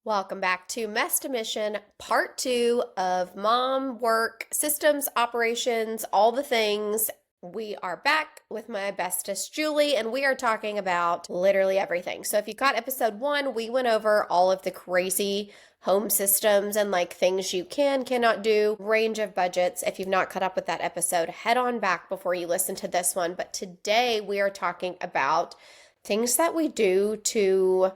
Welcome back to Mess to Mission, part two of mom work, systems, operations, all the things. We are back with my bestest Julie, and we are talking about literally everything. So if you caught episode one, we went over all of the crazy home systems and like things you cannot do, range of budgets. If you've not caught up with that episode, head on back before you listen to this one. But today we are talking about things that we do to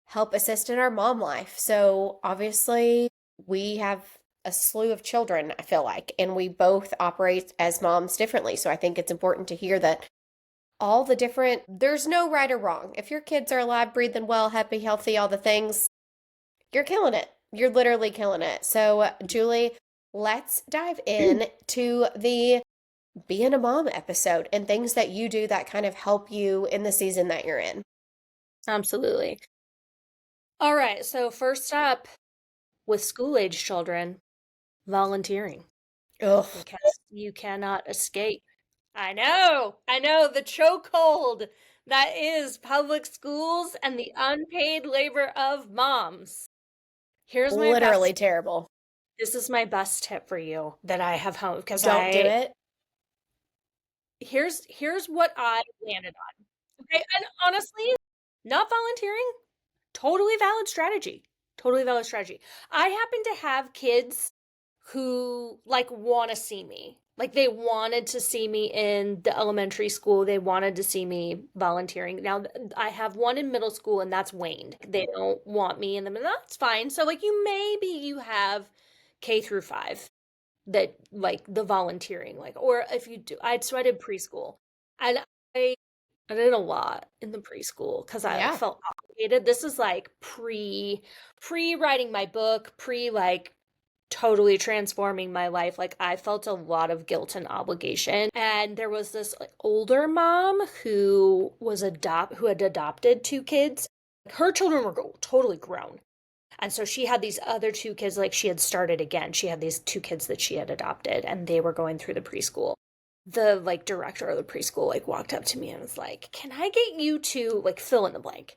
help assist in our mom life. So obviously, we have a slew of children, I feel like, and we both operate as moms differently. So I think it's important to hear that all the different, there's no right or wrong. If your kids are alive, breathing well, happy, healthy, all the things, you're killing it. You're literally killing it. So, Julie, let's dive in to the being a mom episode and things that you do that kind of help you in the season that you're in. Absolutely. All right, so first up with school-age children, volunteering, Ugh. because you cannot escape. I know, the chokehold that is public schools and the unpaid labor of moms. Here's my Literally best, terrible. this is my best tip for you that I have home, because Don't do it. here's what I landed on. Okay, and honestly, not volunteering, totally valid strategy. Totally valid strategy. I happen to have kids who like want to see me. Like they wanted to see me in the elementary school. They wanted to see me volunteering. Now I have one in middle school and that's waned. They don't want me in them and that's fine. So like you have K through 5 that like the volunteering like, or if you do, I did preschool and I I did a lot in the preschool because I like Yeah. felt obligated. This is like pre writing my book, pre like totally transforming my life. Like I felt a lot of guilt and obligation. And there was this like, older mom who had adopted 2 kids. Her children were totally grown. And so she had these other 2 kids, like she had started again. She had these 2 kids that she had adopted, and they were going through the preschool. The like director of the preschool like walked up to me and was like, "Can I get you to like fill in the blank?"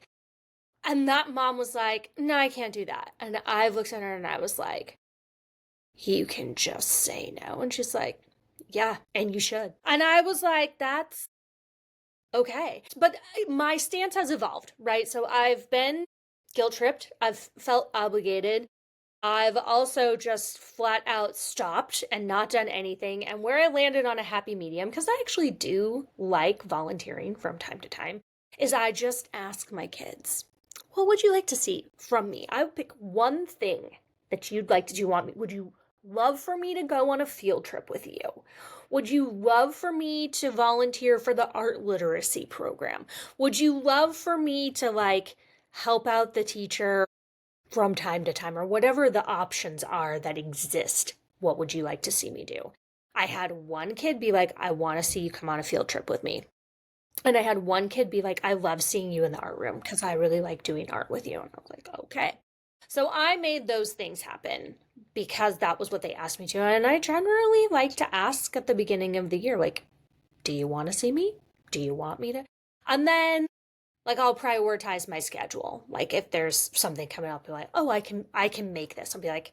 And that mom was like, "No, I can't do that." And I looked at her and I was like, "You can just say no." And she's like, "Yeah, and you should." And I was like, "That's okay." But my stance has evolved, right? So I've been guilt tripped. I've felt obligated. I've also just flat out stopped and not done anything. And where I landed on a happy medium, because I actually do like volunteering from time to time, is I just ask my kids, what would you like to see from me? I would pick one thing that you'd like to do. Would you love for me to go on a field trip with you? Would you love for me to volunteer for the art literacy program? Would you love for me to like help out the teacher from time to time, or whatever the options are that exist? What would you like to see me do? I had one kid be like, I want to see you come on a field trip with me. And I had one kid be like, I love seeing you in the art room because I really like doing art with you. And I was like, okay. So I made those things happen because that was what they asked me to. And I generally like to ask at the beginning of the year, like, do you want to see me? Do you want me to? And then like I'll prioritize my schedule. Like if there's something coming up, be like, oh, I can make this. I'll be like,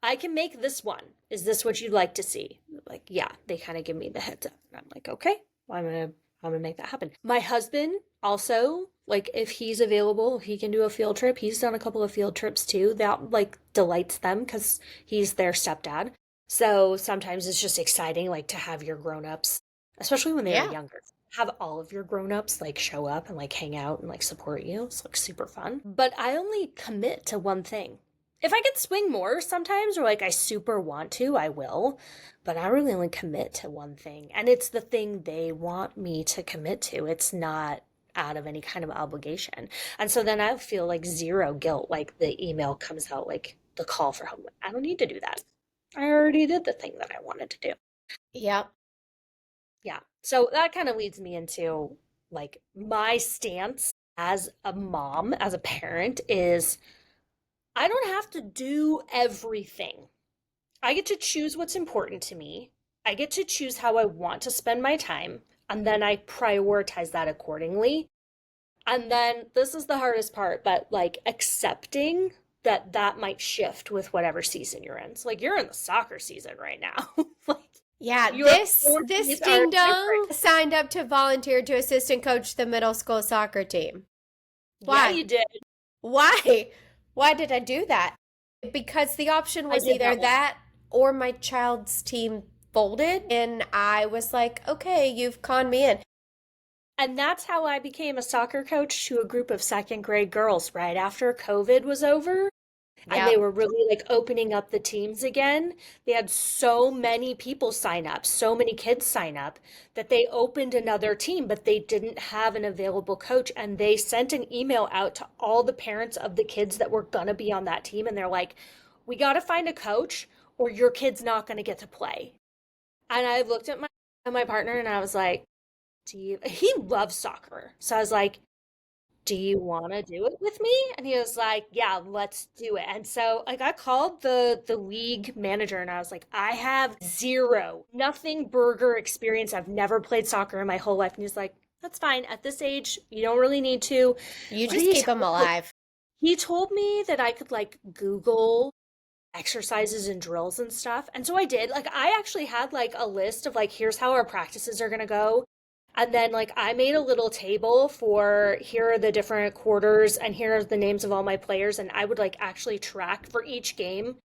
I can make this one. Is this what you'd like to see? Like, yeah, they kind of give me the heads up. And I'm like, okay, well, I'm gonna make that happen. My husband also, like if he's available, he can do a field trip. He's done a couple of field trips too. That like delights them because he's their stepdad. So sometimes it's just exciting like to have your grown-ups, especially when they are Yeah. younger, have all of your grown-ups like show up and like hang out and like support you. It's like super fun. But I only commit to one thing. If I can swing more sometimes, or like I super want to, I will. But I really only commit to one thing. And it's the thing they want me to commit to. It's not out of any kind of obligation. And so then I feel like zero guilt. Like the email comes out, like the call for help. I don't need to do that. I already did the thing that I wanted to do. Yep. Yeah. So that kind of leads me into like my stance as a mom, as a parent, is I don't have to do everything. I get to choose what's important to me. I get to choose how I want to spend my time, and then I prioritize that accordingly. And then this is the hardest part, but like accepting that might shift with whatever season you're in. So like you're in the soccer season right now. Like Yeah, your this forties are ding different. dong signed up to volunteer to assistant coach the middle school soccer team. Yeah, Why? you did. Why? Why did I do that? Because the option I was did either that one. that or my child's team folded, and I was like, okay, you've conned me in. And that's how I became a soccer coach to a group of second grade girls right after COVID was over. And they Yep. were really like opening up the teams again. They had so many people sign up, so many kids sign up that they opened another team, but they didn't have an available coach. And they sent an email out to all the parents of the kids that were going to be on that team. And they're like, we got to find a coach or your kid's not going to get to play. And I looked at my partner and I was like, he loves soccer. So I was like, do you want to do it with me? And he was like, yeah, let's do it. And so like I called the league manager and I was like, I have zero, nothing burger experience. I've never played soccer in my whole life. And he's like, that's fine. At this age, you don't really need to. You What did just he keep tell them me? alive. He told me that I could like Google exercises and drills and stuff. And so I did. Like I actually had like a list of like here's how our practices are going to go. And then like I made a little table for here are the different quarters and here are the names of all my players and I would like actually track for each game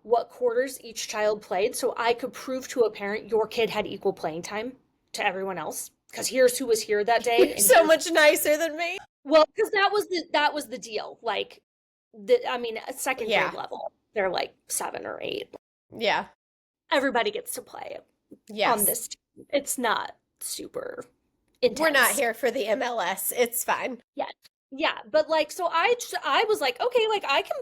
what quarters each child played so I could prove to a parent your kid had equal playing time to everyone else because here's who was here that day You're and so here's much nicer than me. well because that was the deal like I mean at second Yeah. grade level they're like 7 or 8 Yeah. everybody gets to play on Yes. this team. It's not super We're not intense. here for the MLS. It's fine. Yeah. Yeah, but like so I was like, okay, like I can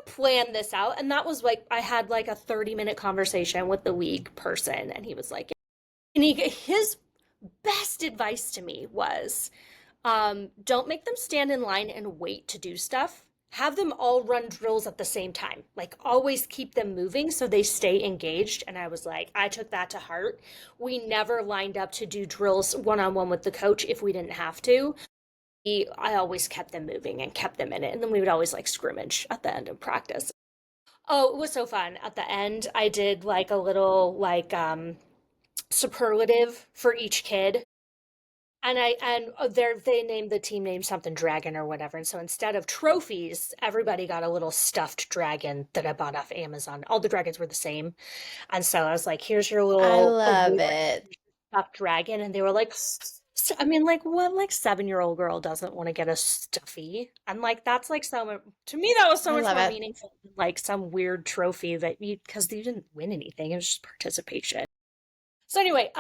plan this out. And that was like I had like a 30-minute conversation with the league person and he was like and his best advice to me was don't make them stand in line and wait to do stuff. Have them all run drills at the same time. Like always keep them moving so they stay engaged. And I was like, I took that to heart. We never lined up to do drills one-on-one with the coach if we didn't have to. I always kept them moving and kept them in it. And then we would always like scrimmage at the end of practice. Oh, it was so fun. At the end, I did like a little like superlative for each kid. They named the team name something dragon or whatever. And so instead of trophies, everybody got a little stuffed dragon that I bought off Amazon. All the dragons were the same. And so I was like, here's your I little love award, it. stuffed dragon. And they were like, I mean, like what like 7-year-old girl doesn't want to get a stuffy? And like that's like so to me that was so I much love more it. meaningful than like some weird trophy that you because you didn't win anything. It was just participation. So anyway,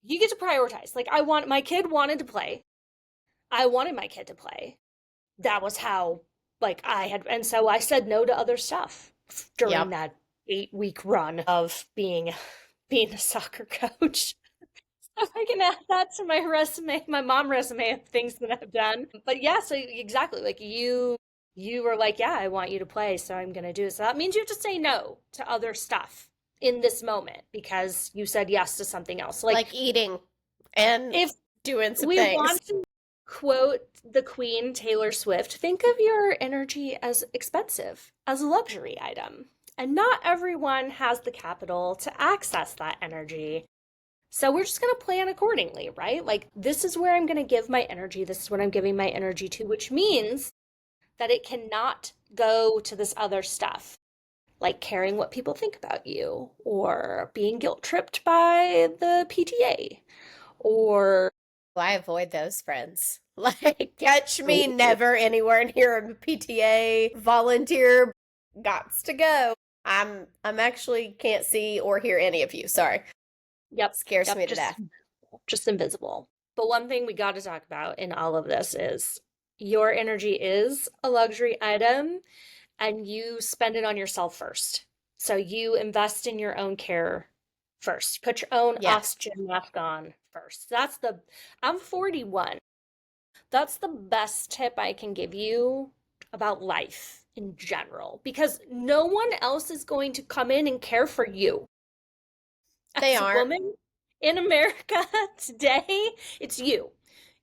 you get to prioritize. Like my kid wanted to play. I wanted my kid to play. That was how like I had and so I said no to other stuff during Yep. that 8-week run of being a soccer coach. So I can add that to my resume, my mom resume of things that I've done. But yeah, so exactly like you were like, yeah, I want you to play, so I'm gonna do it. So that means you have to say no to other stuff in this moment because you said yes to something else. Like Like eating and if doing some we things. want to quote the Queen Taylor Swift, think of your energy as expensive, as a luxury item. And not everyone has the capital to access that energy. So we're just going to plan accordingly, right? Like, this is where I'm going to give my energy. This is what I'm giving my energy to, which means that it cannot go to this other stuff, like caring what people think about you, or being guilt tripped by the PTA, or I avoid those friends. Like, catch me never anywhere near a PTA volunteer. Gots to go. I'm actually can't see or hear any of you. Sorry. yep, Scares yep, me to death. just invisible. But one thing we got to talk about in all of this is your energy is a luxury item and you spend it on yourself first. So you invest in your own care first. Put your own Yes. oxygen mask on first. I'm 41. That's the best tip I can give you about life in general because no one else is going to come in and care for you. They As a aren't. woman in America today, it's you.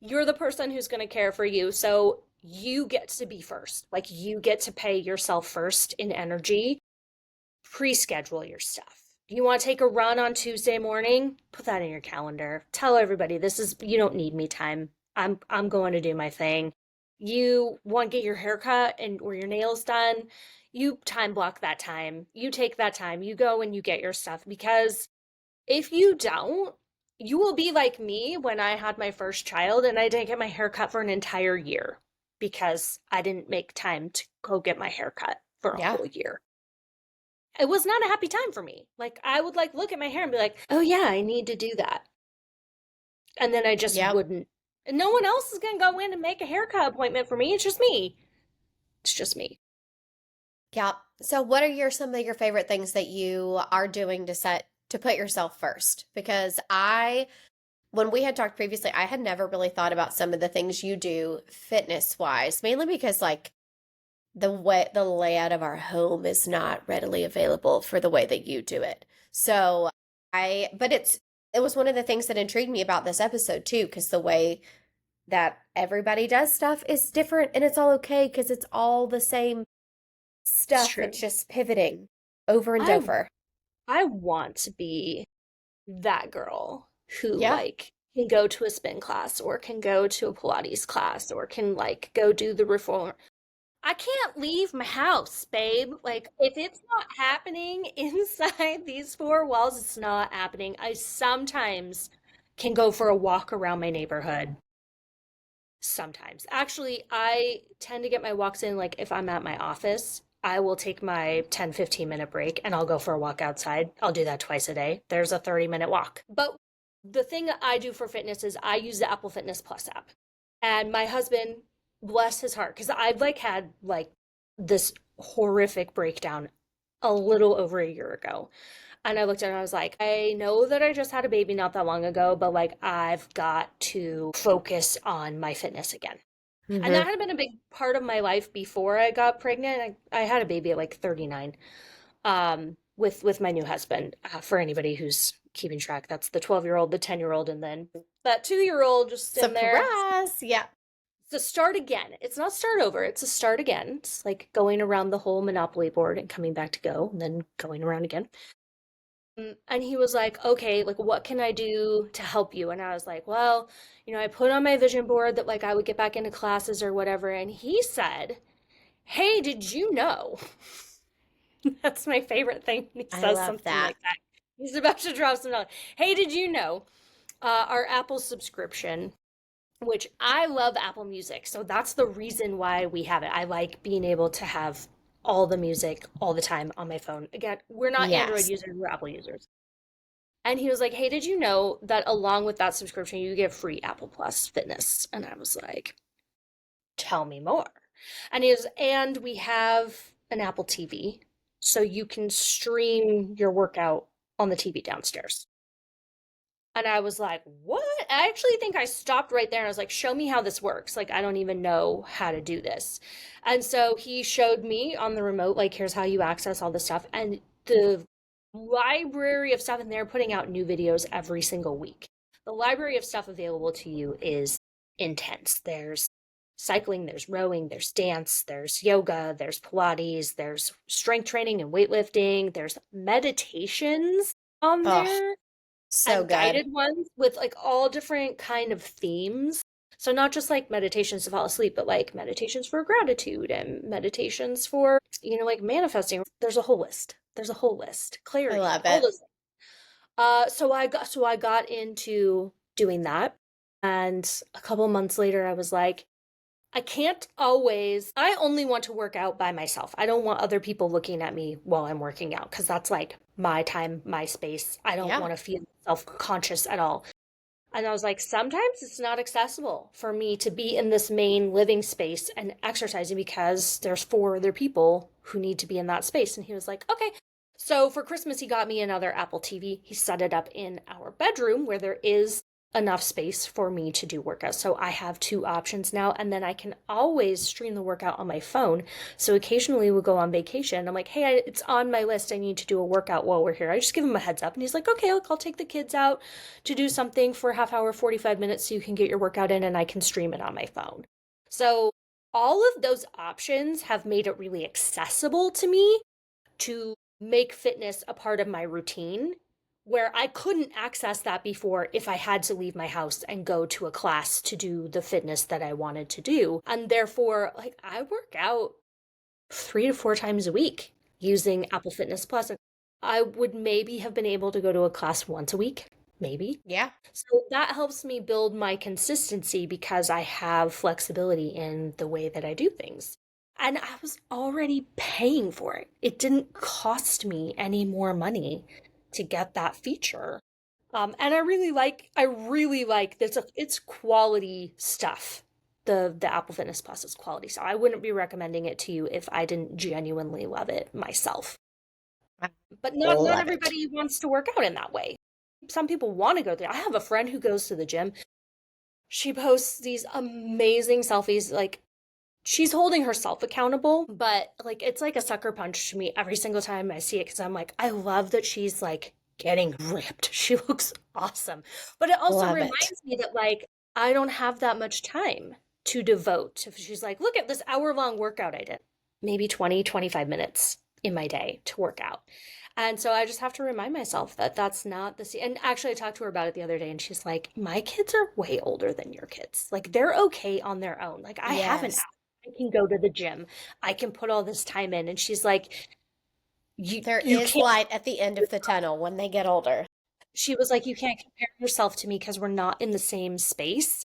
You're the person who's going to care for you. So you get to be first. Like you get to pay yourself first in energy. Pre-schedule your stuff. You want to take a run on Tuesday morning? Put that in your calendar. Tell everybody this is you don't need me time. I'm going to do my thing. You want to get your hair cut and or your nails done? You time block that time. You take that time. You go and you get your stuff because if you don't, you will be like me when I had my first child and I didn't get my hair cut for an entire year because I didn't make time to go get my hair cut for a Yeah. whole year. It was not a happy time for me. Like I would like look at my hair and be like, "Oh yeah, I need to do that." And then I just Yep. wouldn't. And no one else is going to go in and make a haircut appointment for me. It's just me. It's just me. Yep. So what are some of your favorite things that you are doing to put yourself first? Because when we had talked previously, I had never really thought about some of the things you do fitness wise, mainly because like the layout of our home is not readily available for the way that you do it. So but it was one of the things that intrigued me about this episode too, because the way that everybody does stuff is different and it's all okay because it's all the same It's stuff. It's true. just pivoting over and I over. I want to be that girl who Yeah. like can go to a spin class or can go to a Pilates class or can like go do the reformer. I can't leave my house, babe. Like, if it's not happening inside these four walls, it's not happening. I sometimes can go for a walk around my neighborhood. Sometimes. Actually, I tend to get my walks in, like, if I'm at my office, I will take my 10-15 minute break and I'll go for a walk outside. I'll do that twice a day. There's a 30-minute walk. But the thing that I do for fitness is I use the Apple Fitness Plus app. And my husband, bless his heart, because I've like had like this horrific breakdown a little over a year ago. And I looked at it and I was like, I know that I just had a baby not that long ago, but like I've got to focus on my fitness again. And Hmm. that had been a big part of my life before I got pregnant. I had a baby at like 39 with my new husband. For anybody who's keeping track, that's the 12-year-old, the 10-year-old, and then that 2-year-old just in there. Surprise. Yeah. It's a start again. It's not start over, it's a start again. It's like going around the whole Monopoly board and coming back to go and then going around again. And he was like, okay, like, what can I do to help you? And I was like, well, I put on my vision board that like I would get back into classes or whatever. And he said, hey, did you know? That's my favorite thing when he I says love something that. like that. He's about to drop some knowledge. Hey, did you know our Apple subscription, which I love Apple Music. So that's the reason why we have it. I like being able to have all the music all the time on my phone. Again, we're not Android Yes. users, we're Apple users. And he was like, hey, did you know that along with that subscription, you get free Apple Plus Fitness? And I was like, tell me more. And he was, and we have an Apple TV, so you can stream your workout on the TV downstairs. And I was like, what? I actually think I stopped right there and I was like, show me how this works. Like, I don't even know how to do this. And so he showed me on the remote, like, here's how you access all this stuff. And the library of stuff, and they're putting out new videos every single week. The library of stuff available to you is intense. There's cycling, there's rowing, there's dance, there's yoga, there's Pilates, there's strength training and weightlifting, there's meditations on Oh, there so and good. guided ones with like all different kind of themes. So not just like meditations to fall asleep, but like meditations for gratitude and meditations for, like manifesting. There's a whole list. There's a whole list. I Clarity, love all it. those things. So I got into doing that. And a couple months later I was like, I only want to work out by myself. I don't want other people looking at me while I'm working out because that's like my time, my space. I don't Yeah. want to feel self-conscious at all. And I was like, sometimes it's not accessible for me to be in this main living space and exercising because there's four other people who need to be in that space. And he was like, okay. So for Christmas, he got me another Apple TV. He set it up in our bedroom where there is enough space for me to do workouts. So I have two options now. And then I can always stream the workout on my phone. So occasionally we'll go on vacation. I'm like, hey, it's on my list. I need to do a workout while we're here. I just give him a heads up. And he's like, okay, look, I'll take the kids out to do something for a half hour, 45 minutes so you can get your workout in and I can stream it on my phone. So all of those options have made it really accessible to me to make fitness a part of my routine where I couldn't access that before if I had to leave my house and go to a class to do the fitness that I wanted to do. And therefore, like, I work out 3 to 4 times a week using Apple Fitness Plus. I would maybe have been able to go to a class once a week, maybe. Yeah. So that helps me build my consistency because I have flexibility in the way that I do things. And I was already paying for it. It didn't cost me any more money to get that feature. And I really like this. It's quality stuff. The Apple Fitness Plus is quality. So I wouldn't be recommending it to you if I didn't genuinely love it myself. I But not love it. everybody wants to work out in that way. Some people want to go there. I have a friend who goes to the gym. She posts these amazing selfies. Like, she's holding herself accountable, but like it's like a sucker punch to me every single time I see it because I'm like, I love that she's like getting ripped. She looks awesome. But it also Love it. reminds me that like I don't have that much time to devote. If she's like, look at this hour-long workout I did. Maybe 20, 25 minutes in my day to work out. And so I just have to remind myself that that's not the. And actually, I talked to her about it the other day, and she's like, my kids are way older than your kids. Like, they're okay on their own. Like, I have an Yes. I can go to the gym. I can put all this time in. And she's like, There you is can't. light at the end of the tunnel when they get older. She was like, you can't compare yourself to me because we're not in the same space.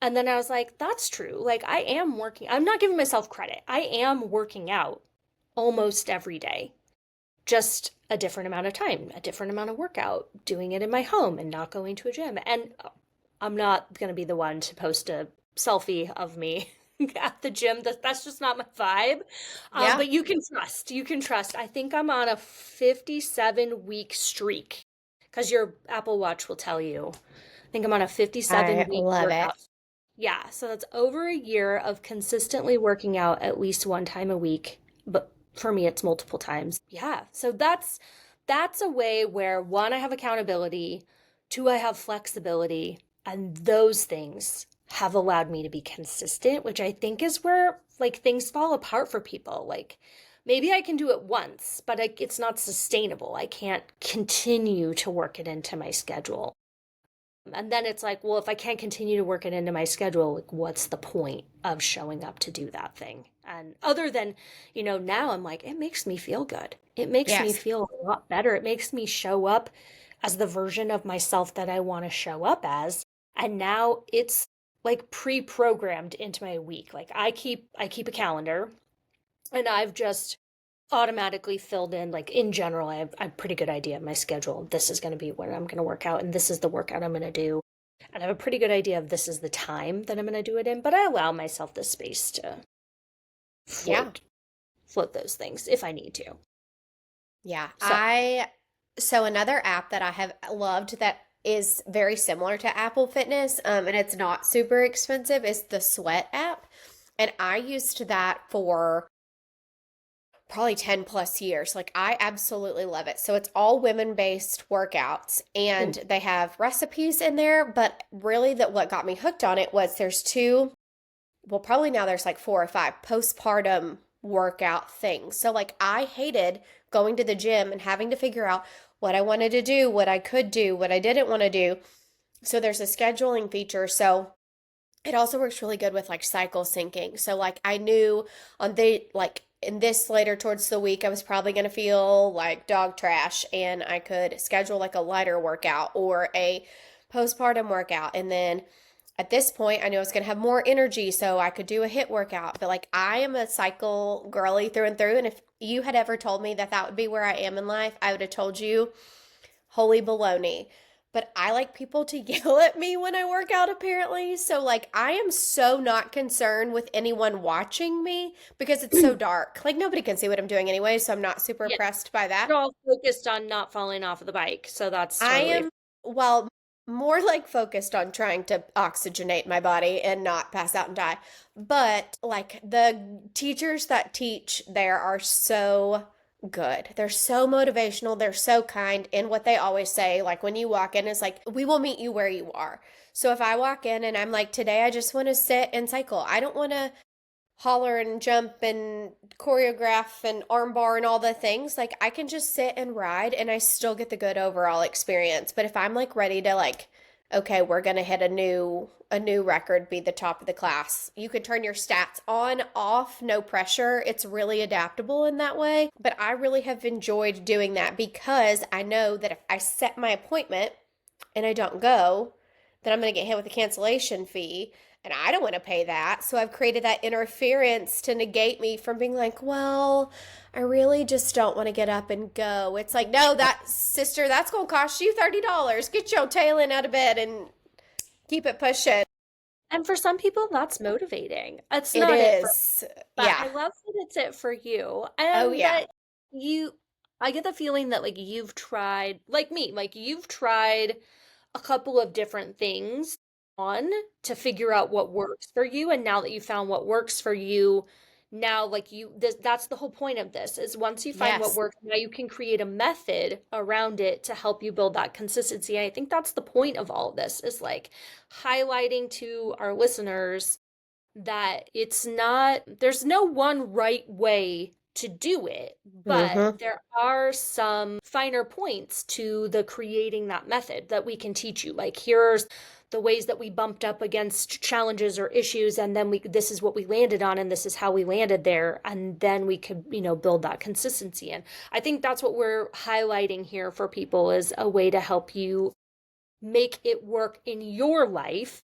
And then I was like, that's true. Like, I am working. I'm not giving myself credit. I am working out almost every day, just a different amount of time, a different amount of workout, doing it in my home and not going to a gym. And I'm not going to be the one to post a selfie of me at the gym. That's just not my vibe. Yeah. But you can trust. You can trust. I think I'm on a 57-week streak because your Apple Watch will tell you. I think I'm on a 57 I week love it. workout. Yeah, so that's over a year of consistently working out at least one time a week. But for me, it's multiple times. Yeah, so that's a way where one, I have accountability, two, I have flexibility, and those things have allowed me to be consistent, which I think is where like things fall apart for people. Like maybe I can do it once, but it's not sustainable. I can't continue to work it into my schedule. And then it's like, well, if I can't continue to work it into my schedule, like what's the point of showing up to do that thing? And other than, now I'm like, it makes me feel good. It makes me Yes. feel a lot better. It makes me show up as the version of myself that I want to show up as. And now it's like pre-programmed into my week. Like I keep a calendar and I've just automatically filled in, like in general, I have a pretty good idea of my schedule. This is going to be when I'm going to work out, and this is the workout I'm going to do. And I have a pretty good idea of this is the time that I'm going to do it in, but I allow myself the space to Yeah. float float those things if I need to. Yeah. So, So another app that I have loved that is very similar to Apple Fitness, and it's not super expensive, is the Sweat app. And I used that for probably 10 plus years. Like, I absolutely love it. So it's all women-based workouts and mm, they have recipes in there, but really that what got me hooked on it was there's two, well, probably now there's like four or five postpartum workout things. So like I hated going to the gym and having to figure out what I wanted to do, what I could do, what I didn't want to do. So there's a scheduling feature. So it also works really good with like cycle syncing. So like I knew on the like in this later towards the week I was probably going to feel like dog trash and I could schedule like a lighter workout or a postpartum workout, and then at this point I knew I was going to have more energy so I could do a hit workout. But like I am a cycle girly through and through, and if you had ever told me that that would be where I am in life, I would have told you holy baloney. But I like people to yell at me when I work out, apparently. So, like, I am so not concerned with anyone watching me because it's so dark. Like, nobody can see what I'm doing anyway. So, I'm not super yeah, impressed by that. you're all focused on not falling off of the bike, so that's I totally am, well, more like focused on trying to oxygenate my body and not pass out and die. But, like, the teachers that teach there are so good. They're so motivational. They're so kind. And what they always say, like when you walk in, is like, we will meet you where you are. So if I walk in and I'm like, today I just want to sit and cycle, I don't want to holler and jump and choreograph and armbar and all the things. Like I can just sit and ride and I still get the good overall experience. But if I'm like ready to like, okay, we're gonna hit a new record, be the top of the class. You can turn your stats on, off, no pressure. It's really adaptable in that way. But I really have enjoyed doing that because I know that if I set my appointment and I don't go, then I'm going to get hit with a cancellation fee. And I don't want to pay that. So I've created that interference to negate me from being like, well, I really just don't want to get up and go. It's like, no, that sister, that's going to cost you $30. Get your tail in out of bed and keep it pushing. And for some people, that's motivating. It's It not it for, is. but Yeah. I love that it's it for you. Oh, And yeah. that you, I get the feeling that like you've tried, like me, like you've tried a couple of different things on to figure out what works for you. And now that you found what works for you, now like that's the whole point of this is once you find what Yes. works, now you can create a method around it to help you build that consistency. And I think that's the point of all of this is like highlighting to our listeners that it's not, there's no one right way to do it, but Mm-hmm. there are some finer points to the creating that method that we can teach you. Like, here's the ways that we bumped up against challenges or issues, and then this is what we landed on, and this is how we landed there, and then we could, build that consistency in. I think that's what we're highlighting here for people is a way to help you make it work in your life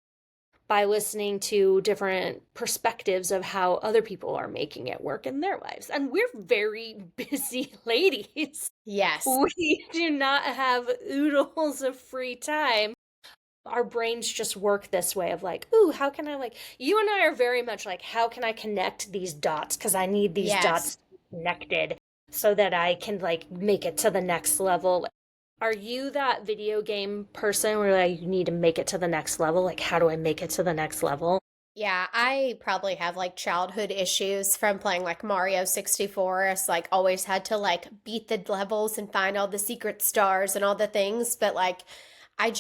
by listening to different perspectives of how other people are making it work in their lives. And we're very busy ladies. Yes. We do not have oodles of free time. Our brains just work this way of like, ooh, how can I like, you and I are very much like, how can I connect these dots? Because I need these Yes. dots connected so that I can like make it to the next level. Are you that video game person where like you need to make it to the next level? Like, how do I make it to the next level? Yeah, I probably have like childhood issues from playing like Mario 64. It's like always had to like beat the levels and find all the secret stars and all the things. But like, I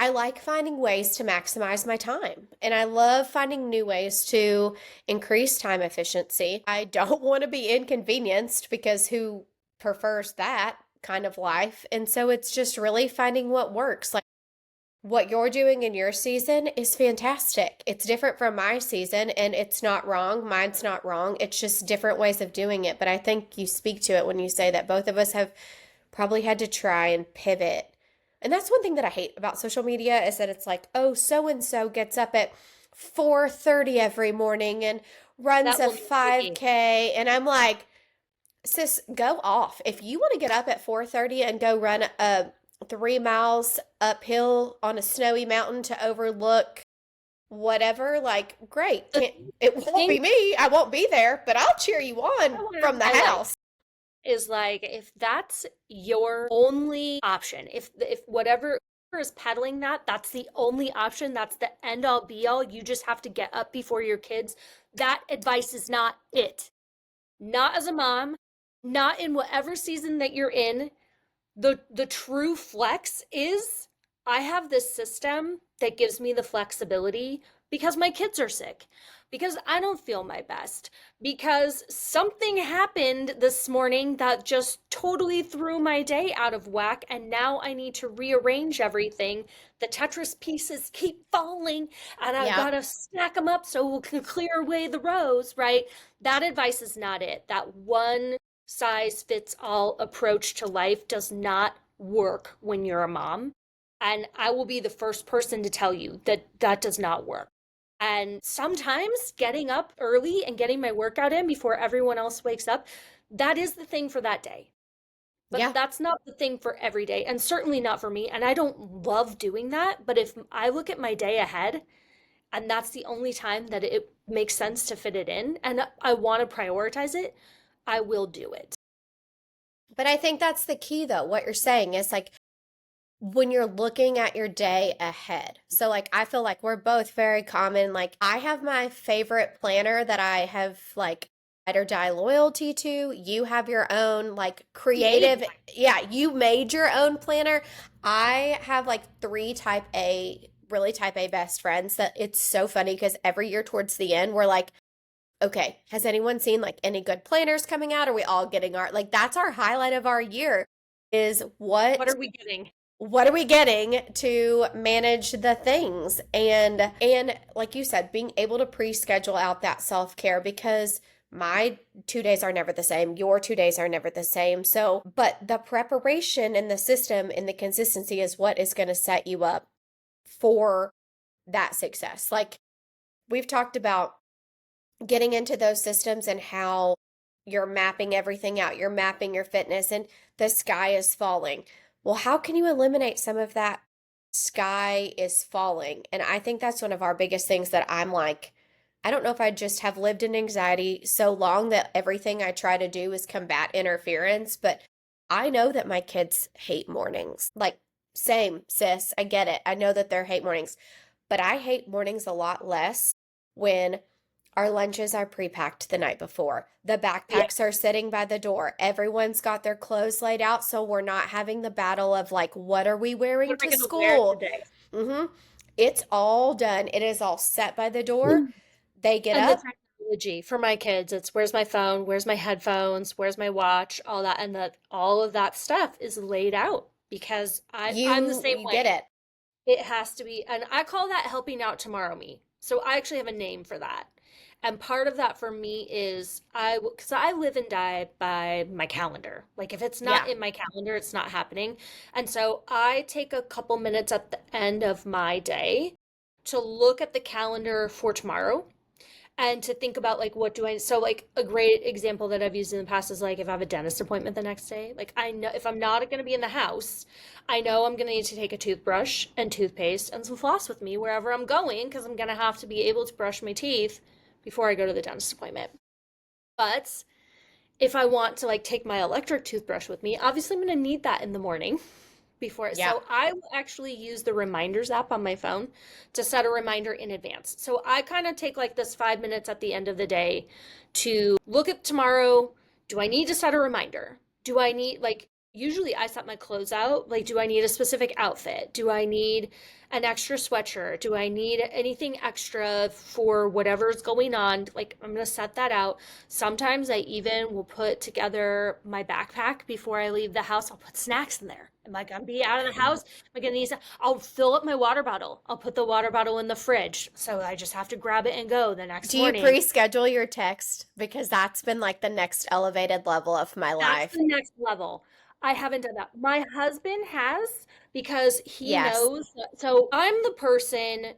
like finding ways to maximize my time. And I love finding new ways to increase time efficiency. I don't want to be inconvenienced because who prefers that kind of life? And so it's just really finding what works. Like, what you're doing in your season is fantastic. It's different from my season and it's not wrong. Mine's not wrong. It's just different ways of doing it. But I think you speak to it when you say that both of us have probably had to try and pivot. And that's one thing that I hate about social media is that it's like, oh, so and so gets up at 4:30 every morning and runs That a will never be. 5K and I'm like, sis, go off. If you want to get up at 4:30 and go run 3 miles uphill on a snowy mountain to overlook whatever, like great. The, Can't it the won't thing be me. I won't be there, but I'll cheer you I on want to from the highlight house. is like if that's your only option, if whatever is peddling that, that's the only option, that's the end all be all, you just have to get up before your kids. That advice is not it. Not as a mom, not in whatever season that you're in. The true flex is I have this system that gives me the flexibility because my kids are sick, because I don't feel my best, because something happened this morning that just totally threw my day out of whack, and now I need to rearrange everything. The Tetris pieces keep falling, and I've got Yeah. to stack them up so we can clear away the rows, right? That advice is not it. That one size fits all approach to life does not work when you're a mom. And I will be the first person to tell you that that does not work. And sometimes getting up early and getting my workout in before everyone else wakes up, that is the thing for that day. But Yeah. that's not the thing for every day, and certainly not for me. And I don't love doing that. But if I look at my day ahead and that's the only time that it makes sense to fit it in and I want to prioritize it, I will do it. But I think that's the key though. What you're saying is like when you're looking at your day ahead. So like I feel like we're both very common. Like I have my favorite planner that I have like ride or die loyalty to. You have your own like You made creative, yeah, you made your own planner. I have like three type A, really type A best friends that it's so funny because every year towards the end we're like okay, has anyone seen like any good planners coming out? Are we all getting our, like, that's our highlight of our year is What are we getting? what are we getting to manage the things? And like you said, being able to pre-schedule out that self-care, because my 2 days are never the same, your 2 days are never the same. So but the preparation and the system and the consistency is what is going to set you up for that success. Like we've talked about getting into those systems and how you're mapping everything out, you're mapping your fitness, and the sky is falling. Well, how can you eliminate some of that sky is falling? And I think that's one of our biggest things that I'm like, I don't know if I just have lived in anxiety so long that everything I try to do is combat interference, but I know that my kids hate mornings. Like, same, sis, I get it. I know that they're hate mornings, but I hate mornings a lot less when our lunches are pre-packed the night before. The Yeah. backpacks are sitting by the door. Everyone's got their clothes laid out, so we're not having the battle of like, what are we What wearing am I to going to wear school? today? Mm-hmm. It's all done. It is all set by the door. They get And the up. technology for my kids, it's where's my phone, where's my headphones, where's my watch, all that, and that all of that stuff is laid out because I'm the same You get way. it. It has to be, and I call that helping out tomorrow me. So I actually have a name for that. And part of that for me is because I live and die by my calendar. Like if it's not Yeah. in my calendar, it's not happening. And so I take a couple minutes at the end of my day to look at the calendar for tomorrow and to think about like what do I so like a great example that I've used in the past is like if I have a dentist appointment the next day, like I know if I'm not going to be in the house, I know I'm going to need to take a toothbrush and toothpaste and some floss with me wherever I'm going because I'm going to have to be able to brush my teeth before I go to the dentist appointment. But if I want to like take my electric toothbrush with me, obviously I'm going to need that in the morning before. Yeah. So I will actually use the reminders app on my phone to set a reminder in advance. So I kind of take like this 5 minutes at the end of the day to look at tomorrow. Do I need to set a reminder? Do I need like usually I set my clothes out. Like, do I need a specific outfit? Do I need an extra sweatshirt? Do I need anything extra for whatever's going on? Like, I'm going to set that out. Sometimes I even will put together my backpack before I leave the house. I'll put snacks in there. Am I gonna be out of the house? Am I gonna need some? I'll fill up my water bottle. I'll put the water bottle in the fridge. So I just have to grab it and go the next Do you morning. pre-schedule your text? Because that's been like the next elevated level of my That's life. the next level. I haven't done that. My husband has because he Yes, knows so I'm the person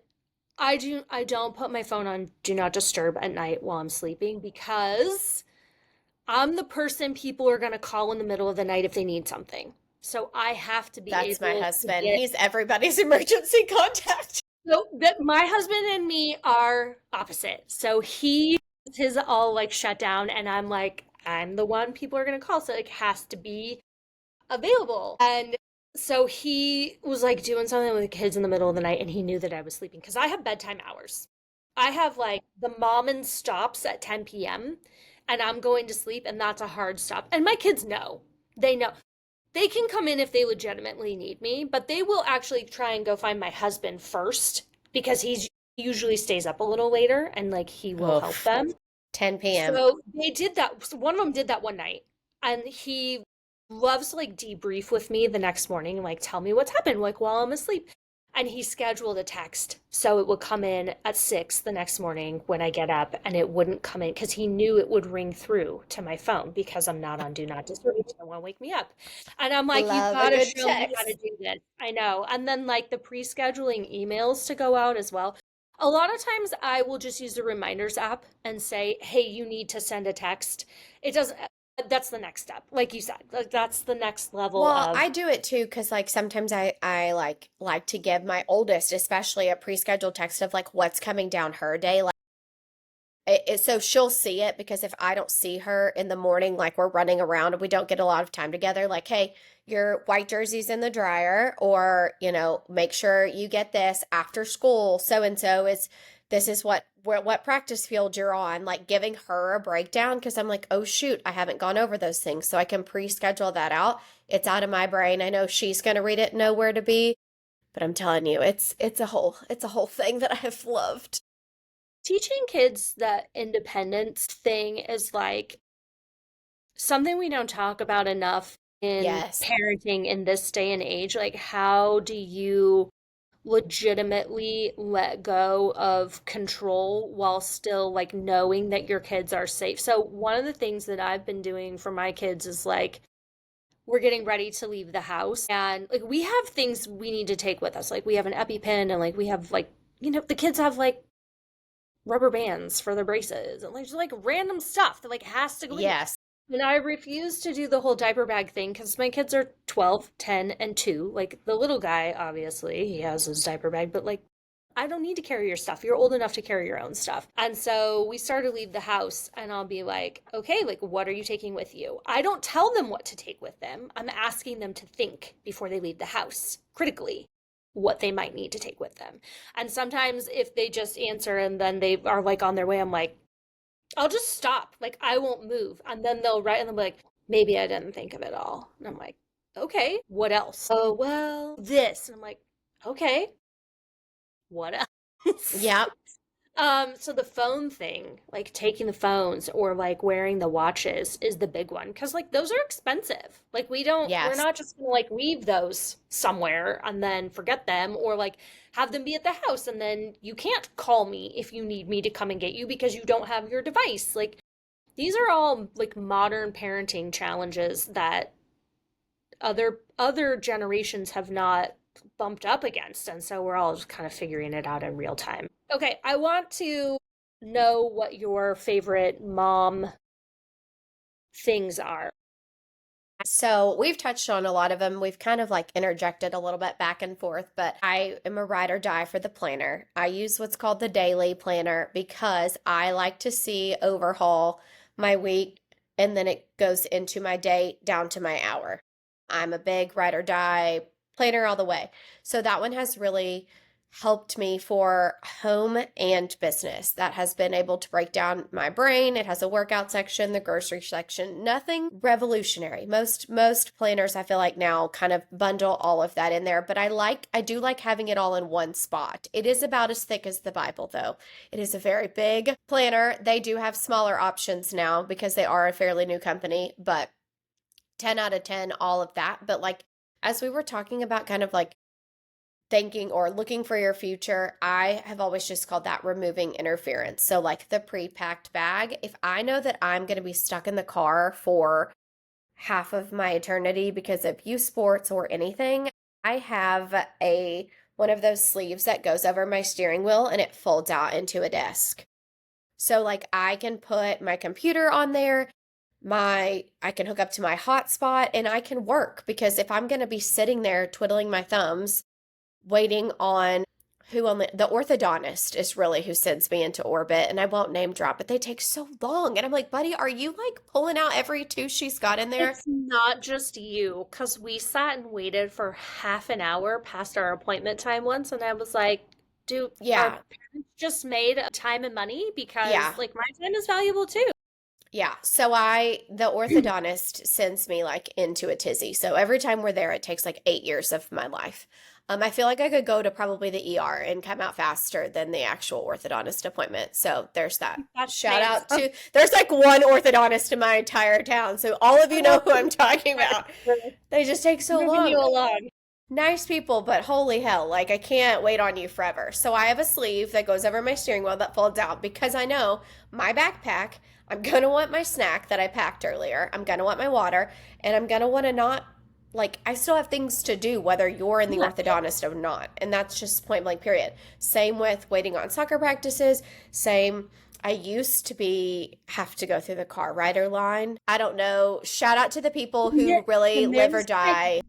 I don't put my phone on do not disturb at night while I'm sleeping because I'm the person people are going to call in the middle of the night if they need something. So I have to be that's my able to husband. get He's everybody's emergency contact. so that my husband and me are opposite. So he his all like shut down and I'm like I'm the one people are going to call so it has to be available. And so he was like doing something with the kids in the middle of the night and he knew that I was sleeping because I have bedtime hours. I have like the mom and stops at 10 p.m. and I'm going to sleep and that's a hard stop. And my kids know. They know. They can come in if they legitimately need me, but they will actually try and go find my husband first because he usually stays up a little later and like he will help Oof. them. 10 p.m. So they did that. So one of them did that one night, and he loves to like debrief with me the next morning and like tell me what's happened, like while I'm asleep. And he scheduled a text so it would come in at 6 the next morning when I get up, and it wouldn't come in because he knew it would ring through to my phone because I'm not on Do Not Disturb. He don't want to wake me up. And I'm like, you Love a gotta good show me how to text. do this. I know. And then like the pre-scheduling emails to go out as well. A lot of times I will just use the reminders app and say, hey, you need to send a text. It doesn't, that's the next step. Like you said, like that's the next level Well, of, I do it too because like sometimes I like to give my oldest especially a pre-scheduled text of like what's coming down her day. Like so she'll see it because if I don't see her in the morning, like we're running around and we don't get a lot of time together, like, hey, your white jersey's in the dryer, or, make sure you get this after school. So and so is this is what practice field you're on, like giving her a breakdown because I'm like, oh shoot, I haven't gone over those things. So I can pre-schedule that out. It's out of my brain. I know she's gonna read it, know where to be. But I'm telling you, it's a whole thing that I have loved. teaching kids the independence thing is like something we don't talk about enough in Yes. parenting in this day and age. Like, how do you legitimately let go of control while still like knowing that your kids are safe? So, one of the things that I've been doing for my kids is like, we're getting ready to leave the house and like we have things we need to take with us. Like, we have an EpiPen and like we have like, the kids have like rubber bands for their braces and like just like random stuff that like has to go with you. Yes. And I refuse to do the whole diaper bag thing because my kids are 12, 10, and 2. Like the little guy, obviously, he has his diaper bag, but like, I don't need to carry your stuff. You're old enough to carry your own stuff. And so we start to leave the house, and I'll be like, okay, like, what are you taking with you? I don't tell them what to take with them. I'm asking them to think before they leave the house critically what they might need to take with them. And sometimes if they just answer and then they are like on their way, I'm like, I'll just stop. Like, I won't move. And then they'll write and they'll be like, maybe I didn't think of it all. And I'm like, okay, what else? Oh, well, this. And I'm like, okay, what else? Yep. So the phone thing, like taking the phones or like wearing the watches is the big one because like those are expensive. Like we're Yes. not just gonna like leave those somewhere and then forget them or like have them be at the house and then you can't call me if you need me to come and get you because you don't have your device. Like these are all like modern parenting challenges that other generations have not bumped up against, and so we're all just kind of figuring it out in real time. Okay, I want to know what your favorite mom things are. So we've touched on a lot of them. We've kind of like interjected a little bit back and forth, but I am a ride or die for the planner. I use what's called the daily planner because I like to see overhaul my week and then it goes into my day down to my hour. I'm a big ride or die planner all the way. So that one has really helped me for home and business. That has been able to break down my brain. It has a workout section, the grocery section, nothing revolutionary. Most planners I feel like now kind of bundle all of that in there, but I do like having it all in one spot. It is about as thick as the Bible though. It is a very big planner. They do have smaller options now because they are a fairly new company, but 10 out of 10 all of that. But like as we were talking about kind of like thinking or looking for your future, I have always just called that removing interference. So, like the pre packed bag, if I know that I'm going to be stuck in the car for half of my eternity because of youth sports or anything, I have a one of those sleeves that goes over my steering wheel and it folds out into a desk. So, like, I can put my computer on there. I can hook up to my hotspot and I can work because if I'm going to be sitting there twiddling my thumbs waiting on who on the orthodontist is really who sends me into orbit, and I won't name drop, but they take so long. And I'm like, buddy, are you like pulling out every tooth she's got in there? It's not just you, because we sat and waited for half an hour past our appointment time once, and I was like, do our Yeah. parents just made time and money? Yeah. Because like my time is valuable too. Yeah. So the orthodontist sends me like into a tizzy. So every time we're there, it takes like 8 years of my life. I feel like I could go to probably the ER and come out faster than the actual orthodontist appointment. So there's that. That's Shout nice. out to, there's like one orthodontist in my entire town. So all of you know who I'm talking about. They just take so Moving long. you along. Nice people, but holy hell, like I can't wait on you forever. So I have a sleeve that goes over my steering wheel that folds out because I know my backpack, I'm gonna want my snack that I packed earlier, I'm gonna want my water, and I'm gonna want to not like I still have things to do whether you're in the Yeah. orthodontist or not. And that's just point blank period. Same with waiting on soccer practices, same I used to be have to go through the car rider line. I don't know. Shout out to the people who really And live or there's like die.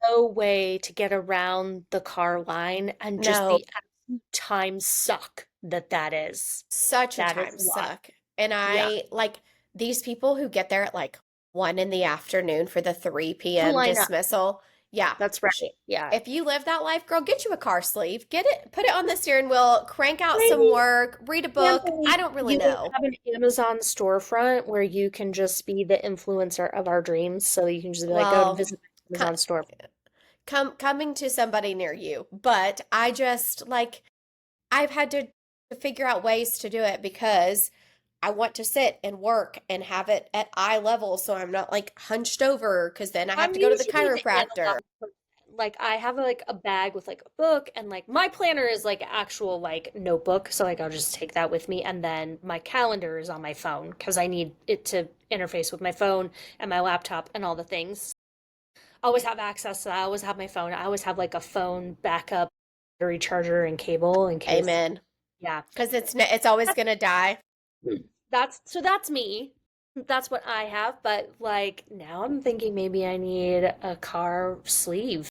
no way to get around the car line and just No, the absolute time suck that is. such a That is time a lot. suck. And Yeah. I like these people who get there at like 1 in the afternoon for the 3 To p.m. line up. dismissal. Yeah. That's right. Yeah. If you live that life, girl, get you a car sleeve. Get it, put it on the steering wheel, crank out some Maybe work, read a can't book. I believe don't really you don't know. have an Amazon storefront where you can just be the influencer of our dreams. So you can just be like, go to Well, visit the Amazon store. coming to somebody near you. But I just like I've had to to figure out ways to do it because I want to sit and work and have it at eye level so I'm not like hunched over because then I have I'm to go to the usually the chiropractor. analog person. Like I have like a bag with like a book and like my planner is like actual like notebook, so like I'll just take that with me and then my calendar is on my phone because I need it to interface with my phone and my laptop and all the things. I always have access to that. I always have my phone. I always have like a phone backup battery charger and cable in case. Amen. Yeah. Because it's always That's gonna die. that's me. That's what I have, but like now I'm thinking maybe I need a car sleeve.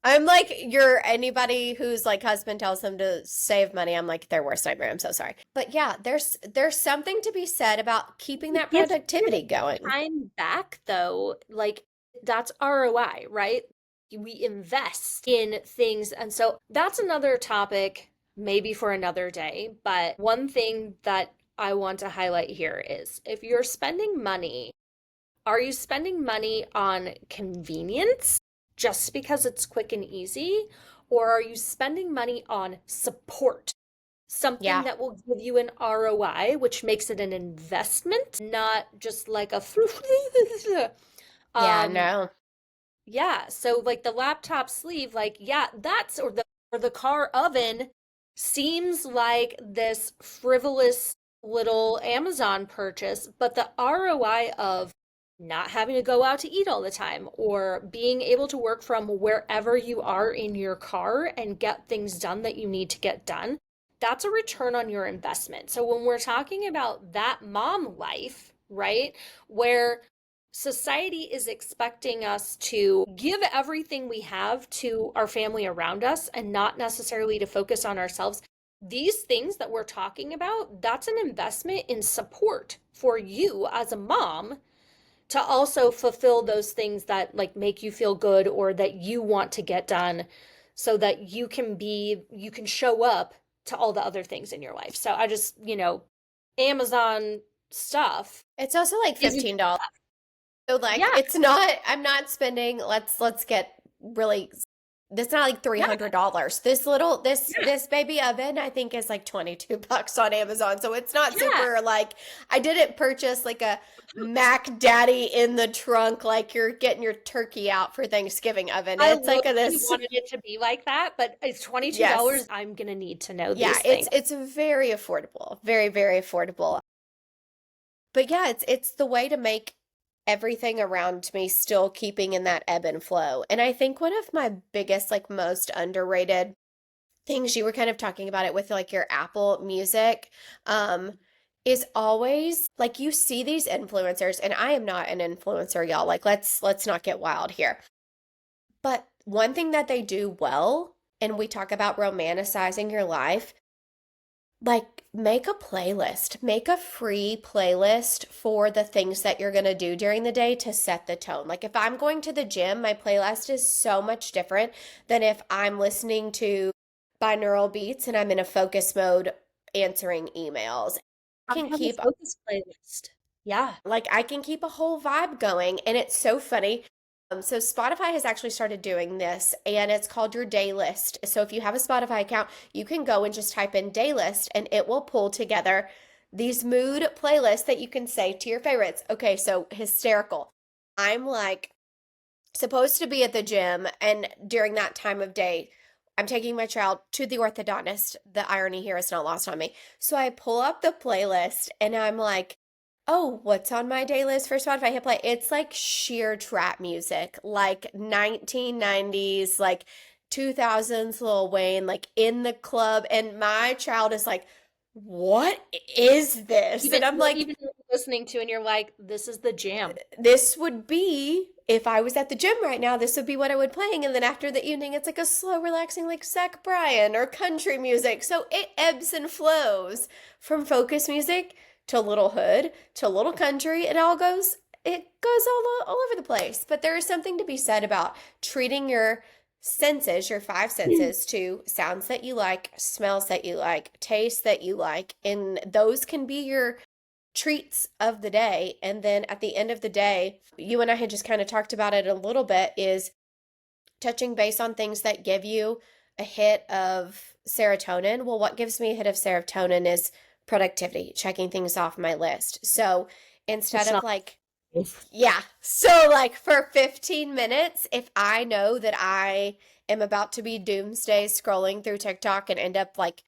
I'm like your anybody whose like husband tells them to save money. I'm like their worst nightmare. I'm so sorry. But yeah, there's something to be said about keeping that Give productivity going. time back though, like that's ROI, right? We invest in things. And so that's another topic, maybe for another day. But one thing that I want to highlight here is if you're spending money, are you spending money on convenience just because it's quick and easy? Or are you spending money on support? Something Yeah. that will give you an ROI, which makes it an investment, not just like a Yeah, um no. yeah, so like the laptop sleeve, like yeah, that's or the car oven seems like this frivolous little Amazon purchase, but the ROI of not having to go out to eat all the time or being able to work from wherever you are in your car and get things done that you need to get done, that's a return on your investment. So when we're talking about that mom life, right, where society is expecting us to give everything we have to our family around us and not necessarily to focus on ourselves. These things that we're talking about, that's an investment in support for you as a mom to also fulfill those things that like make you feel good or that you want to get done so that you can show up to all the other things in your life. So I just, Amazon stuff It's also like isn't $15. So like yeah, it's not I'm not spending let's get really this not like yeah, $300. This little yeah, this baby oven I think is like 22 bucks on Amazon. So it's not yeah. super like I didn't purchase like a Mac Daddy in the trunk like you're getting your turkey out for Thanksgiving oven. I It's like a low-key this wanted it to be like that, but it's yes. $22. I'm gonna need to know Yeah, these things. it's very affordable. Very, very affordable. But yeah, it's the way to make everything around me still keeping in that ebb and flow. And I think one of my biggest, like most underrated things you were kind of talking about it with like your Apple Music, is always like you see these influencers, and I am not an influencer, y'all. Like let's not get wild here. But one thing that they do well, and we talk about romanticizing your life, like, make a playlist. Make a free playlist for the things that you're going to do during the day to set the tone. Like, if I'm going to the gym, my playlist is so much different than if I'm listening to binaural beats and I'm in a focus mode answering emails. I I can have a keep focus playlist. Yeah. like I can keep a whole vibe going, and it's so funny. So Spotify has actually started doing this, and it's called your day list. So if you have a Spotify account, you can go and just type in day list, and it will pull together these mood playlists that you can say to your favorites. Okay, so hysterical. I'm like supposed to be at the gym, and during that time of day, I'm taking my child to the orthodontist. The irony here is not lost on me. So I pull up the playlist, and I'm like, oh, what's on my day list for Spotify? Hit play. It's like sheer trap music, like 1990s, like 2000s Lil Wayne, like in the club. And my child is like, what is this? And I'm like, Even listening to and you're like, this is the jam. this would be if I was at the gym right now, this would be what I would playing. And then after the evening, it's like a slow, relaxing, like Zach Bryan or country music. So it ebbs and flows from focus music to little hood to little country. It goes all over the place. But there is something to be said about treating your senses, your five senses, to sounds that you like, smells that you like, tastes that you like. And those can be your treats of the day. And then at the end of the day, you and I had just kind of talked about it a little bit, is touching base on things that give you a hit of serotonin. Well, what gives me a hit of serotonin is productivity, checking things off my list. So instead It's of not. like, yeah, so like for 15 minutes, if I know that I am about to be doomsday scrolling through TikTok and end up like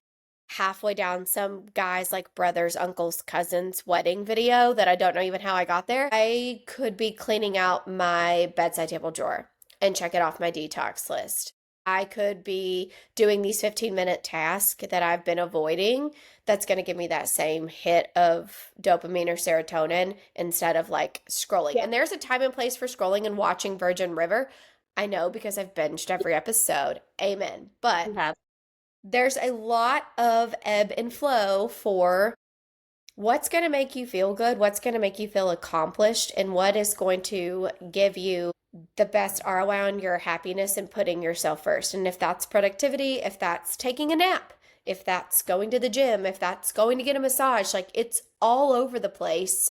halfway down some guy's like brother's, uncle's, cousin's wedding video that I don't know even how I got there, I could be cleaning out my bedside table drawer and check it off my detox list. I could be doing these 15-minute tasks that I've been avoiding that's going to give me that same hit of dopamine or serotonin instead of like scrolling. Yeah, And there's a time and place for scrolling and watching Virgin River. I know because I've binged every episode. Amen. But you have. there's a lot of ebb and flow for what's going to make you feel good, what's going to make you feel accomplished, and what is going to give you the best ROI on your happiness and putting yourself first. And if that's productivity, if that's taking a nap, if that's going to the gym, if that's going to get a massage, like it's all over the place.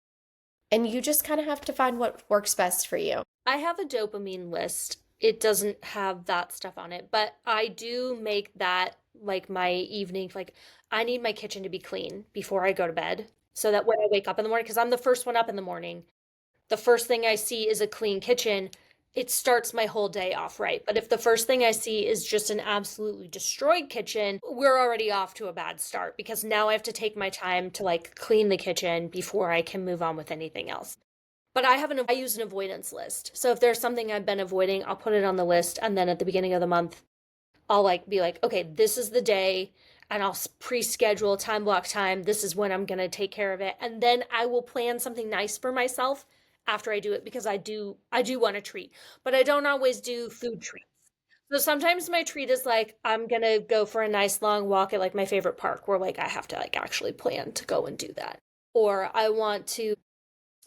And you just kind of have to find what works best for you. I have a dopamine list. It doesn't have that stuff on it, but I do make that like my evening, like I need my kitchen to be clean before I go to bed so that when I wake up in the morning, because I'm the first one up in the morning, the first thing I see is a clean kitchen, it starts my whole day off right. But if the first thing I see is just an absolutely destroyed kitchen, we're already off to a bad start because now I have to take my time to like clean the kitchen before I can move on with anything else. But I use an avoidance list. So if there's something I've been avoiding, I'll put it on the list and then at the beginning of the month, I'll like be like, okay, this is the day and I'll pre-schedule time block time. This is when I'm going to take care of it. And then I will plan something nice for myself after I do it because I do want a treat. But I don't always do food treats. So sometimes my treat is like I'm going to go for a nice long walk at like my favorite park where like I have to like actually plan to go and do that. Or I want to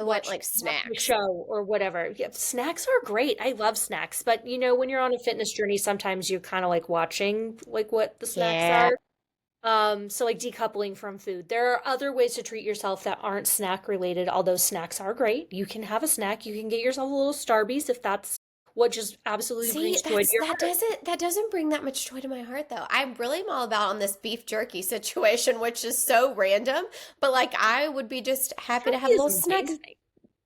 I want watch like a snacks. show or whatever. Yeah, snacks are great. I love snacks, but you know, when you're on a fitness journey, sometimes you're kind of like watching like what the snacks Yeah. are. So like decoupling from food. There are other ways to treat yourself that aren't snack related, although snacks are great. You can have a snack. You can get yourself a little Starbies if that's what just absolutely See, brings joy to your heart. that doesn't bring that much joy to my heart though. I'm really all about on this beef jerky situation, which is so random, but like I would be just happy to Starby have a is little snack amazing.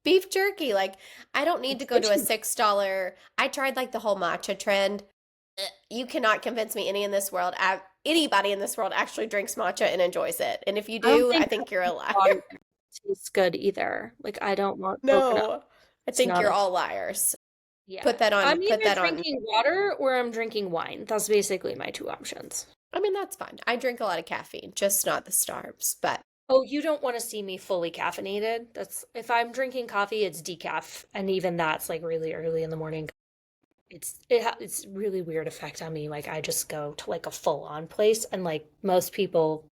beef jerky. Like I don't need to go to a Kitchen. $6. I tried like the whole matcha trend. You cannot convince me anybody in this world actually drinks matcha and enjoys it. And if you I don't do, I think think you're a coconut liar. water tastes good either. Like I don't want coconut. No, I It's think not you're a all liars. Yeah. I'm Put either that on. drinking water or I'm drinking wine. That's basically my two options. I mean, that's fine. I drink a lot of caffeine, just not the starbs, but Oh, you don't want to see me fully caffeinated. That's if I'm drinking coffee, it's decaf, and even that's like really early in the morning. It's really weird effect on me. Like I just go to like a full on place, and like most people,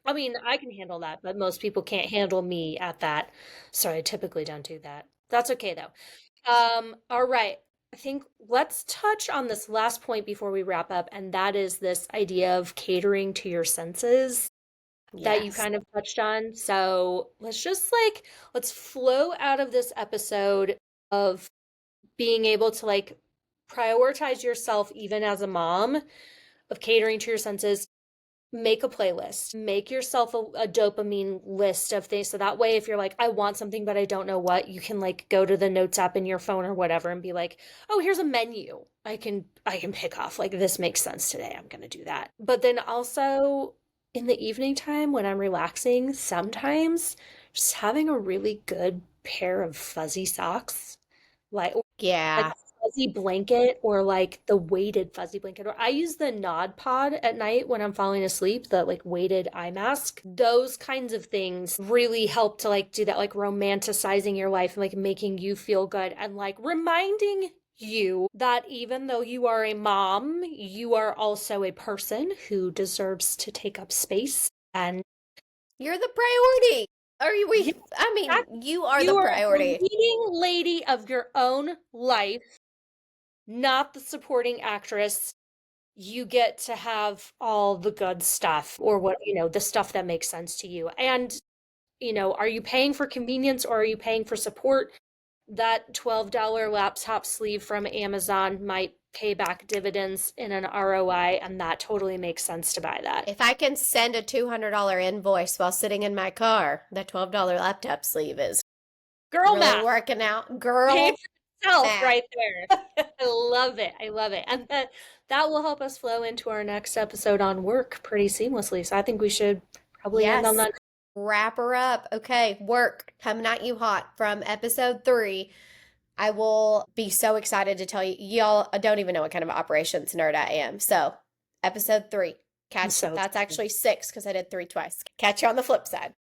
I mean, I can handle that, but most people can't handle me at that. So I typically don't do that. That's okay though. All right. I think let's touch on this last point before we wrap up, and that is this idea of catering to your senses that you yes. kind of touched on. So let's flow out of this episode of being able to like prioritize yourself even as a mom, of catering to your senses. Make a playlist, make yourself a dopamine list of things. So that way, if you're like, I want something, but I don't know what, you can like go to the notes app in your phone or whatever and be like, oh, here's a menu. I can pick off like this makes sense today. I'm gonna do that. But then also in the evening time when I'm relaxing, sometimes just having a really good pair of fuzzy socks, like Yeah. a fuzzy blanket or like the weighted fuzzy blanket. Or I use the Nod Pod at night when I'm falling asleep, the like weighted eye mask. Those kinds of things really help to like do that, like romanticizing your life and like making you feel good and like reminding you that even though you are a mom, you are also a person who deserves to take up space. And You're the priority. Are you yeah, we I mean, you are the you are the priority. leading lady of your own life, not the supporting actress. You get to have all the good stuff or what, the stuff that makes sense to you. And, are you paying for convenience or are you paying for support? that $12 laptop sleeve from Amazon might pay back dividends in an ROI, and that totally makes sense to buy that. If I can send a $200 invoice while sitting in my car, that $12 laptop sleeve is Girl really math. working out. Girl Pay for itself math. right there. I love it. I love it. And that will help us flow into our next episode on work pretty seamlessly. So I think we should probably end on Yes. that. Wrap her up. Okay, work coming at you hot from episode 3. I will be so excited to tell you. Y'all don't even know what kind of operations nerd I am. So, episode 3. I'm Catch, so that's excited. actually 6 because I did 3 twice. Catch you on the flip side.